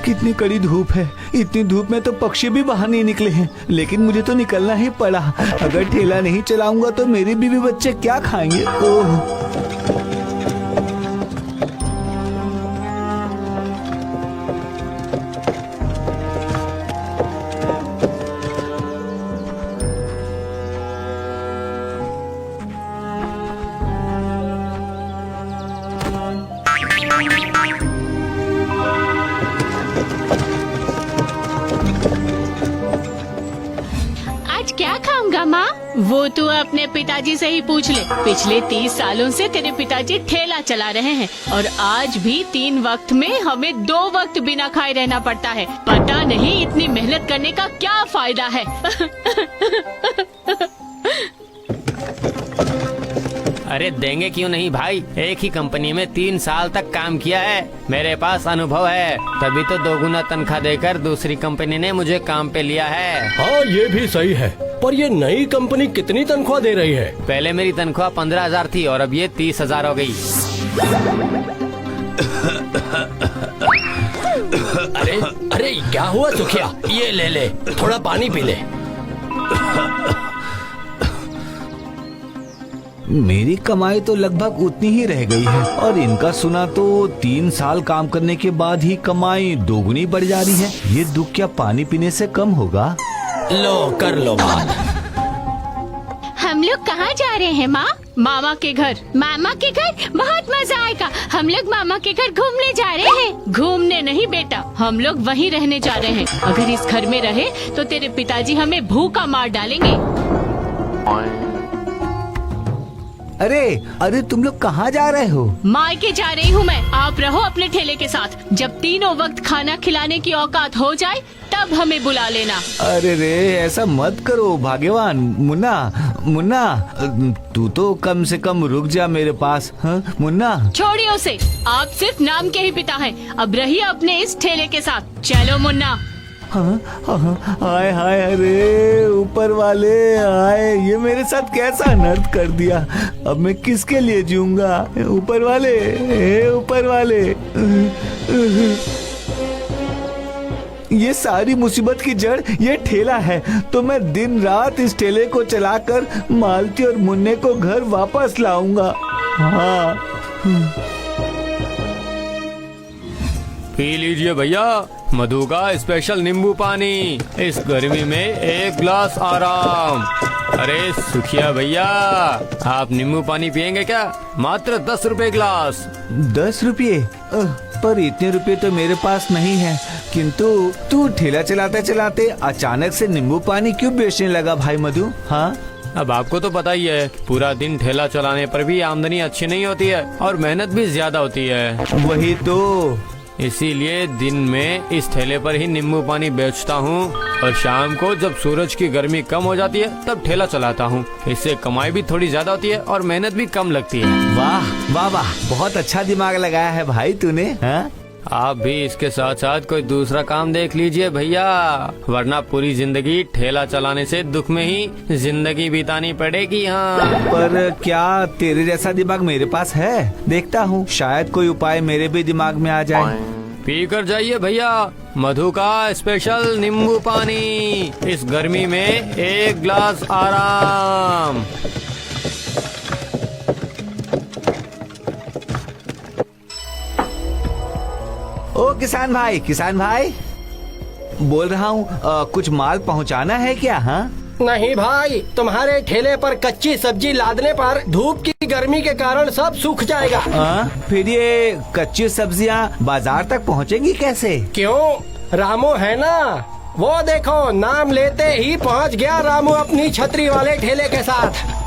कितनी कड़ी धूप है। इतनी धूप में तो पक्षी भी बाहर नहीं निकले हैं, लेकिन मुझे तो निकलना ही पड़ा। अगर ठेला नहीं चलाऊंगा तो मेरी बीवी बच्चे क्या खाएंगे। ओह, क्या खाऊंगा माँ? वो तू अपने पिताजी से ही पूछ ले। पिछले 30 सालों से तेरे पिताजी ठेला चला रहे हैं और आज भी 3 वक्त में हमें 2 वक्त बिना खाए रहना पड़ता है। पता नहीं इतनी मेहनत करने का क्या फायदा है। अरे देंगे क्यों नहीं भाई, एक ही कंपनी में 3 साल तक काम किया है, मेरे पास अनुभव है, तभी तो 2 गुना तनख्वाह देकर दूसरी कंपनी ने मुझे काम पे लिया है। हाँ ये भी सही है, पर ये नई कंपनी कितनी तनख्वाह दे रही है? पहले मेरी तनख्वाह 15,000 थी और अब ये 30,000 हो गई। अरे अरे क्या हुआ सुखिया? ये ले ले, थोड़ा पानी पी ले। मेरी कमाई तो लगभग उतनी ही रह गई है और इनका सुना तो 3 साल काम करने के बाद ही कमाई 2 गुनी बढ़ जा रही है। ये दुख क्या पानी पीने से कम होगा? लो कर लो बात। हम लोग कहाँ जा रहे हैं माँ? मामा के घर। मामा के घर? बहुत मजा आएगा। हम लोग मामा के घर घूमने जा रहे हैं। घूमने नहीं बेटा, हम लोग वहीं रहने जा रहे हैं। अगर इस घर में रहे तो तेरे पिताजी हमें भूखा मार डालेंगे। अरे अरे तुम लोग कहाँ जा रहे हो? मायके जा रही हूँ मैं। आप रहो अपने ठेले के साथ। जब 3 वक्त खाना खिलाने की औकात हो जाए तब हमें बुला लेना। अरे रे ऐसा मत करो भाग्यवान। मुन्ना मुन्ना तू तो कम से कम रुक जा मेरे पास। हाँ मुन्ना छोड़िए उसे, आप सिर्फ नाम के ही पिता हैं। अब रहिए अपने इस ठेले के साथ। चलो मुन्ना। हाँ, हाँ, हाय हाय अरे ऊपर वाले आए, ये मेरे साथ कैसा अनर्थ कर दिया। अब मैं किसके लिए जीऊंगा? ऊपर वाले, ऊपर वाले। ये सारी मुसीबत की जड़ ये ठेला है, तो मैं दिन रात इस ठेले को चलाकर मालती और मुन्ने को घर वापस लाऊंगा। हाँ पी लीजिए भैया, मधु का स्पेशल नींबू पानी। इस गर्मी में 1 गिलास आराम। अरे सुखिया भैया, आप नींबू पानी पियेंगे क्या? मात्र 10 रुपए गिलास। 10 रुपये? पर इतने रुपए तो मेरे पास नहीं है। किंतु तू ठेला चलाते चलाते अचानक से नींबू पानी क्यों बेचने लगा भाई मधु? हाँ अब आपको तो पता ही है, पूरा दिन ठेला चलाने पर भी आमदनी अच्छी नहीं होती है और मेहनत भी ज्यादा होती है। वही तो, इसीलिए दिन में इस ठेले पर ही नींबू पानी बेचता हूँ और शाम को जब सूरज की गर्मी कम हो जाती है तब ठेला चलाता हूँ। इससे कमाई भी थोड़ी ज्यादा होती है और मेहनत भी कम लगती है। वाह वाह वाह, बहुत अच्छा दिमाग लगाया है भाई तूने। हाँ आप भी इसके साथ साथ कोई दूसरा काम देख लीजिए भैया, वरना पूरी जिंदगी ठेला चलाने से दुख में ही जिंदगी बितानी पड़ेगी। हाँ पर क्या तेरे जैसा दिमाग मेरे पास है? देखता हूँ, शायद कोई उपाय मेरे भी दिमाग में आ जाए। पी कर जाइए भैया, मधु का स्पेशल नींबू पानी। इस गर्मी में 1 गिलास आराम। ओ किसान भाई बोल रहा हूँ, कुछ माल पहुँचाना है क्या? हाँ नहीं भाई, तुम्हारे ठेले पर कच्ची सब्जी लादने पर धूप की गर्मी के कारण सब सूख जाएगा। फिर ये कच्ची सब्जियाँ बाजार तक पहुँचेंगी कैसे? क्यों, रामू है ना, वो देखो नाम लेते ही पहुँच गया रामू अपनी छतरी वाले ठेले के साथ।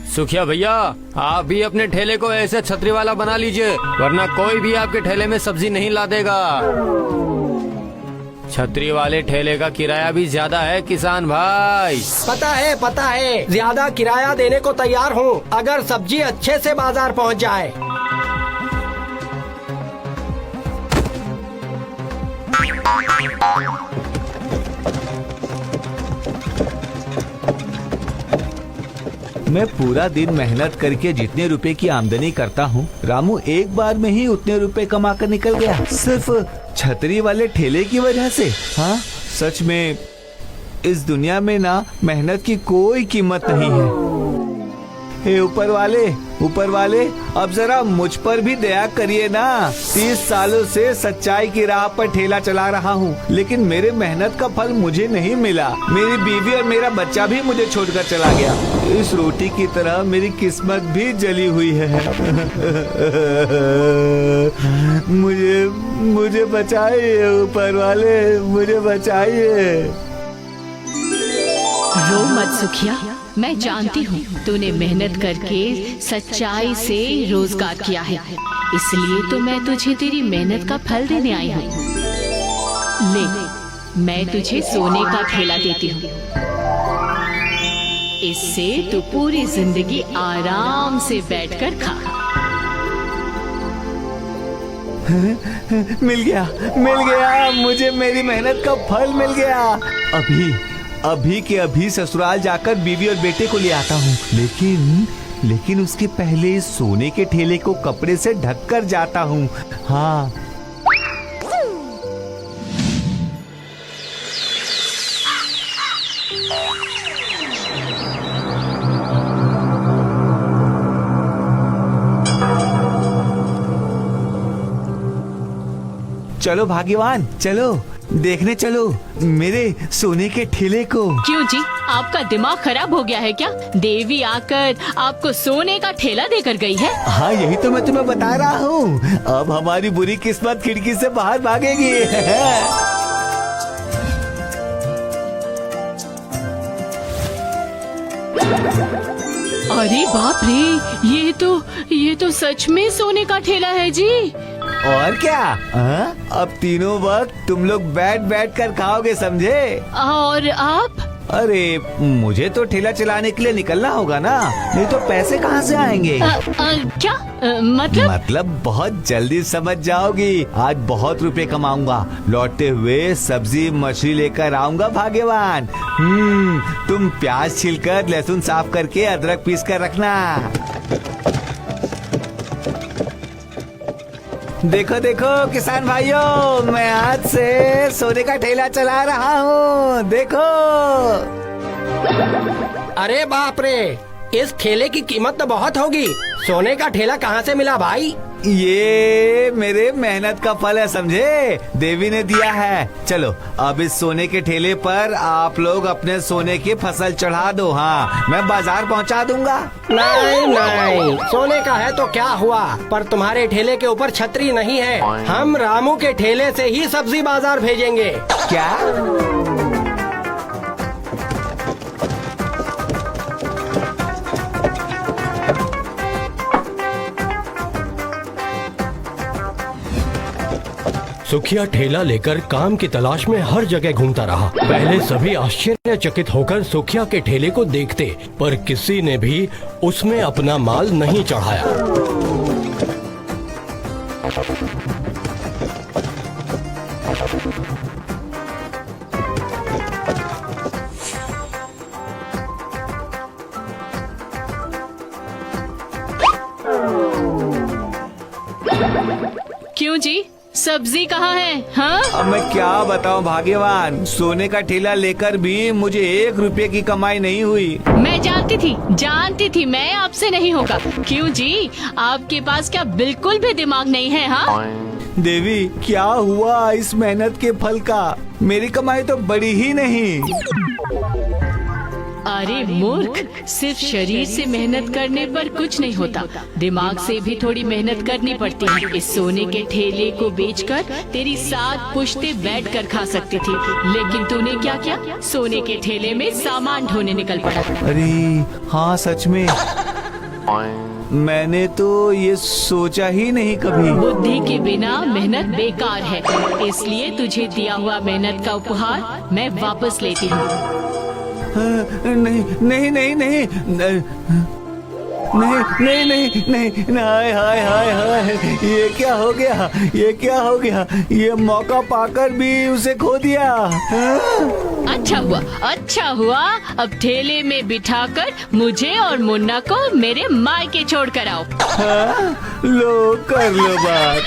सुखिया भैया, आप भी अपने ठेले को ऐसे छतरी वाला बना लीजिए, वरना कोई भी आपके ठेले में सब्जी नहीं ला देगा। छतरी वाले ठेले का किराया भी ज्यादा है किसान भाई। पता है, ज्यादा किराया देने को तैयार हूँ अगर सब्जी अच्छे से बाजार पहुँच जाए। मैं पूरा दिन मेहनत करके जितने रुपए की आमदनी करता हूँ, रामू एक बार में ही उतने रुपए कमा कर निकल गया, सिर्फ छतरी वाले ठेले की वजह से। हाँ, सच में इस दुनिया में ना मेहनत की कोई कीमत नहीं है। हे ऊपर वाले, अब जरा मुझ पर भी दया करिए ना। 30 सालों से सच्चाई की राह पर ठेला चला रहा हूँ, लेकिन मेरे मेहनत का फल मुझे नहीं मिला। मेरी बीवी और मेरा बच्चा भी मुझे छोड़कर चला गया। इस रोटी की तरह मेरी किस्मत भी जली हुई है। मुझे बचाइए ऊपर वाले, मुझे बचाइए। रो मत सुखिया, मैं जानती हूँ तूने मेहनत करके सच्चाई से रोजगार किया है, इसलिए तो मैं तुझे तेरी मेहनत का फल देने आई हूँ। ले, मैं तुझे सोने का ठेला देती हूँ। इससे तू पूरी जिंदगी आराम से बैठकर खा। मिल गया, मुझे मेरी मेहनत का फल मिल गया। अभी के अभी ससुराल जाकर बीवी और बेटे को ले आता हूँ, लेकिन उसके पहले सोने के ठेले को कपड़े से ढक कर जाता हूँ। हाँ, चलो भाग्यवान, चलो देखने चलो मेरे सोने के ठेले को। क्यों जी, आपका दिमाग खराब हो गया है क्या? देवी आकर आपको सोने का ठेला देकर गई है। हाँ, यही तो मैं तुम्हें बता रहा हूँ। अब हमारी बुरी किस्मत खिड़की से बाहर भागेगी। अरे बाप रे, ये तो सच में सोने का ठेला है जी। और क्या? अब तीनों वक्त तुम लोग बैठ कर खाओगे, समझे? और आप? अरे मुझे तो ठेला चलाने के लिए निकलना होगा ना, नहीं तो पैसे कहाँ से आएंगे? क्या मतलब बहुत जल्दी समझ जाओगी। आज बहुत रुपए कमाऊंगा, लौटते हुए सब्जी मछली लेकर आऊंगा भाग्यवान। तुम प्याज छिलकर, लहसुन साफ करके, अदरक पीस कर रखना। देखो किसान भाइयों, मैं आज से सोने का ठेला चला रहा हूँ, देखो। अरे बाप रे, इस ठेले की कीमत तो बहुत होगी। सोने का ठेला कहाँ से मिला भाई? ये मेरे मेहनत का फल है, समझे? देवी ने दिया है। चलो अब इस सोने के ठेले पर आप लोग अपने सोने की फसल चढ़ा दो। हाँ, मैं बाजार पहुंचा दूंगा। नहीं, सोने का है तो क्या हुआ, पर तुम्हारे ठेले के ऊपर छतरी नहीं है। हम रामू के ठेले से ही सब्जी बाजार भेजेंगे। क्या? सुखिया ठेला लेकर काम की तलाश में हर जगह घूमता रहा। पहले सभी आश्चर्यचकित होकर सुखिया के ठेले को देखते, पर किसी ने भी उसमें अपना माल नहीं चढ़ाया। क्यों जी, सब्जी कहाँ है? हाँ? अब मैं क्या बताऊं भाग्यवान, सोने का ठेला लेकर भी मुझे 1 रुपए की कमाई नहीं हुई। मैं जानती थी मैं आपसे नहीं होगा। क्यों जी, आपके पास क्या बिल्कुल भी दिमाग नहीं है? हाँ देवी, क्या हुआ इस मेहनत के फल का? मेरी कमाई तो बढ़ी ही नहीं। अरे मूर्ख, सिर्फ शरीर से मेहनत करने पर कुछ नहीं होता, दिमाग से भी थोड़ी मेहनत करनी पड़ती है। इस सोने के ठेले को बेचकर तेरी 7 पुश्ते बैठ कर खा सकती थी, लेकिन तूने क्या किया? सोने के ठेले में सामान ढोने निकल पड़ा। अरे हाँ, सच में मैंने तो ये सोचा ही नहीं कभी। बुद्धि के बिना मेहनत बेकार है, इसलिए तुझे दिया हुआ मेहनत का उपहार मैं वापस लेती हूँ। नहीं, नहीं नहीं नहीं नहीं, हाय हाय हाय हाय, ये क्या हो गया, ये क्या हो गया, ये मौका पाकर भी उसे खो दिया। हाँ? अच्छा हुआ। अब ठेले में बिठाकर मुझे और मुन्ना को मेरे मायके छोड़ कर आओ। हाँ? लो कर लो बात।